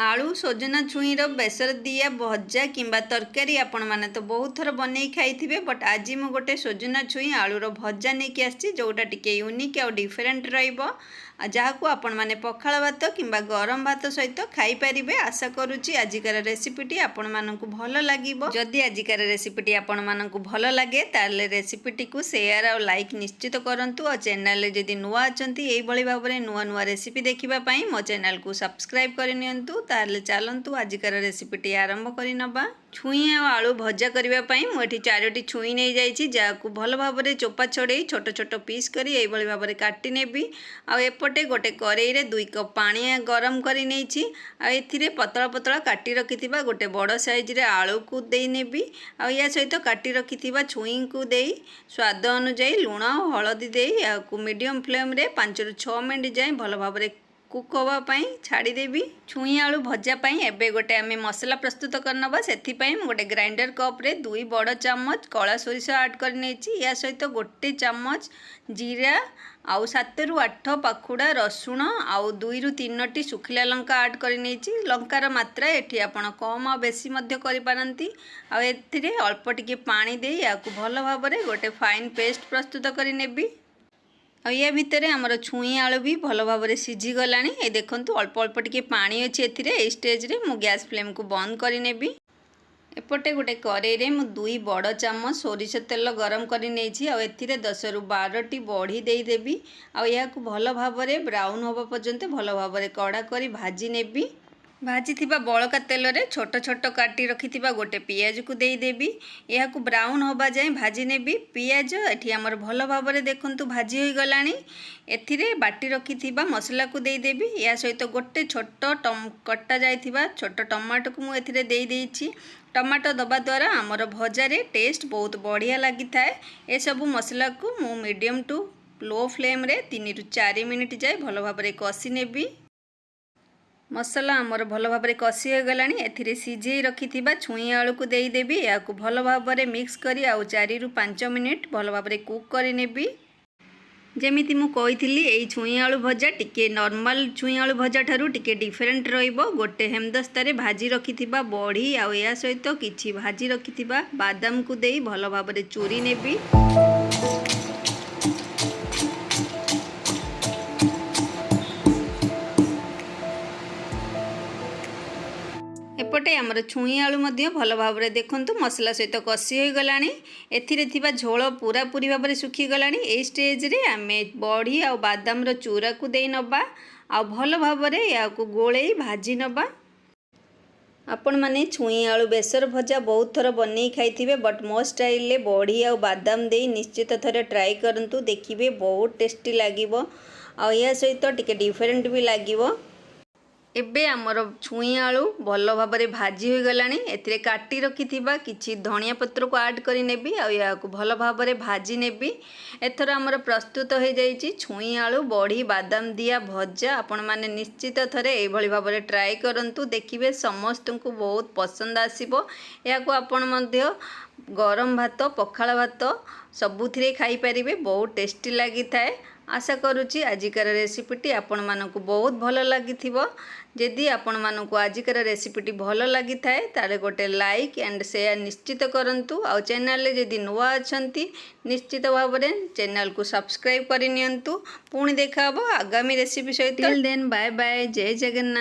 आलू सजना छुईर बेसर दिया भजा किंबा तरकारी आपण मैंने तो बहुत थर बन खाई बट आज मु गोटे सजना छुई आलूर भजा नहीं कि आसी जोटा टिके यूनिक आ डिफरेंट रहा को आपण मैंने पखाल भात किंबा गरम भात सहित खाई पारिबे। आशा करुच्ची आजिकार रेसिपीटी आपण मानकु भल लागिबो। जदि आजिकार रेसिपीटी आपण मानकु भल लागे ताले रेसिपीटी को शेयर और लाइक निश्चित करंतु और चैनल रे जदि नुआ अछंती एई भली भाबरे नुआ नुआ रेसिपी देखिबा पई मो चैनल को सब्सक्राइब करि नियंतु। ताले चलंतु आजिकार रेसिपीटी आरंभ करि नबा। छुई और आलू भजा करने मुझे 4टी छुई नहीं जाइए जहाँ भल भाव में चोपा छड़े छोट छोट पीस करी एई भली भाव में काटी नेबी। एपटे गोटे कड़ई रे 2 कप पानी गरम करी नेछि। एथिरे पतला पतला काटी रखिथिबा गोटे बड़ साइज रे आलू को देई नेबी। या सहित काटी रखिथिबा छुई को देई स्वाद अनुसार लुण और हलदी देई याकू मीडियम फ्लेम रे 5 ରୁ 6 मिनट जाए भल भाव में कुक होगापाई छाड़देवी। छुई आलू भजापाई एवं गोटे आम मसला प्रस्तुत करनबा। सेथिपाई गोटे ग्राइंडर कप्रे 2 बड़ चामच कला सोरिष ऐड कर या सहित गोटे चामच जीरा आउ 7 ରୁ 8 पाखुड़ा रसुण आउ 2 ରୁ 3ଟି सुखिला लंका ऐड कर लंकार मात्रा एठी आपण कम आ बेसी मध्य करि पारंती। आ एथिरे अल्प टिके पानी दे याकू भल भाव में गोटे फाइन पेस्ट प्रस्तुत करि नेबी। या भितर आमर छुई आलू भी भल भाव में सीझी गलानी। ए देखंतु अल्प अल्प टिके पानी अच्छी एथिरे। ए स्टेज रे मु गैस फ्लेम को बंद करि नेबी। एपटे गोटे कड़ई रे मु 2 बड़ चामच सोरिष तेल गरम करि नेछि। आ एथिरे 10 ରୁ 12टी बड़ी देई देबी। आ याकू भल भाव में ब्राउन होबा पर्यंत भल भाव में कड़ा करी भाजी नेबी। भाजी थिबा बड़का तेल रे छोट छोट काटी रखिथिबा गोटे पियाज को देई देबी। या को ब्राउन होबा जाए भाजी नेबी। पियाज एठी हमर भल भाव में देखंतु भाजी होई गलानी। एथिरे बाटी रखिथिबा मसला को देई देबी। या सहित गोटे छोट कटा जाइथिबा छोट टमाटो को मु एथिरे देई देइछि। टमाटो दबा द्वारा आमर भजारे टेस्ट बहुत बढ़िया लगी थाए। ए सब मसला को मु मीडियम टू लो फ्लेम रे 3 ରୁ 4 मिनिट जाए भल भाव में कषि नेबी। मसला आमर भल भाव में कषि हो गलानी। एथिरे सिझे रखिथिबा छुई आलू को देई देबी। याकू भल भाव में मिक्स करी आउ 4 ରୁ 5 मिनिट भल भाव में कुक करि नेबी। जेमिति मु कहिथिली एई छुई आलू भजा टिके नॉर्मल छुई आलू भजा ठारू टिके डिफरेंट रहिबो। गोटे हेमदस्ता रे भाजी रखिथिबा बड़ी आउ या सहित किछि भाजी रखिथिबा बादाम को देई भल भाव में चूरी नेबी। एपटे आमर छुई आलू मध्य भल भाव में देखंतु मसला सहित कषि हो गलानी। एथिरे थिबा झोल पूरा पूरी भाव में सुखी गलानी। ए स्टेज रे आमे बड़ी आ बादाम रो चूरा को देई नबा आ भल भाव में याकू गोळेई भाजी नबा। आपण माने छुई आलू बेसर भजा बहुत थर बन खाई बट मो स्टाइल ले बड़ी आ बादाम दे निश्चित थरे ट्राई करंतु देखिबे बहुत टेस्टी लागिबो। आ या सहित टिके डिफरेंट भी लागिबो। एबे आमर छुई आलू भल भाव में भाजी हो गलानी। एथिरे काटी रखिथिबा किछि धनिया पत्र को ऐड करि नेबी आ याकू भल भाव में भाजी नेबी। एथर आमर प्रस्तुत हो जाइछि छुई आलू बड़ी बादाम दिया भजा। आपण माने निश्चित थरे ए भली भाव में ट्राई करंतु देखिबे समस्त को बहुत पसंद आसीबो। याकू आपण मध्य गरम भात पखाल भात सबुथिरे खाई पारिबे बहुत टेस्टी लगी थाए। आशा करुच्ची आजिकार रेसिपीटी आपण मानकु बहुत भल लगी थिबो। जदि आपण मानकु आजिकार रेसिपीटी भल लगी थाए ताले गोटे लाइक एंड शेयर निश्चित करंतु। आ चैनल रे जदि नुआ अछंती निश्चित भाव में चैनल को सब्सक्राइब करि नियंतु। पुणी देखा हबो आगामी रेसिपी सहित। Till then bye bye. जय जगन्नाथ।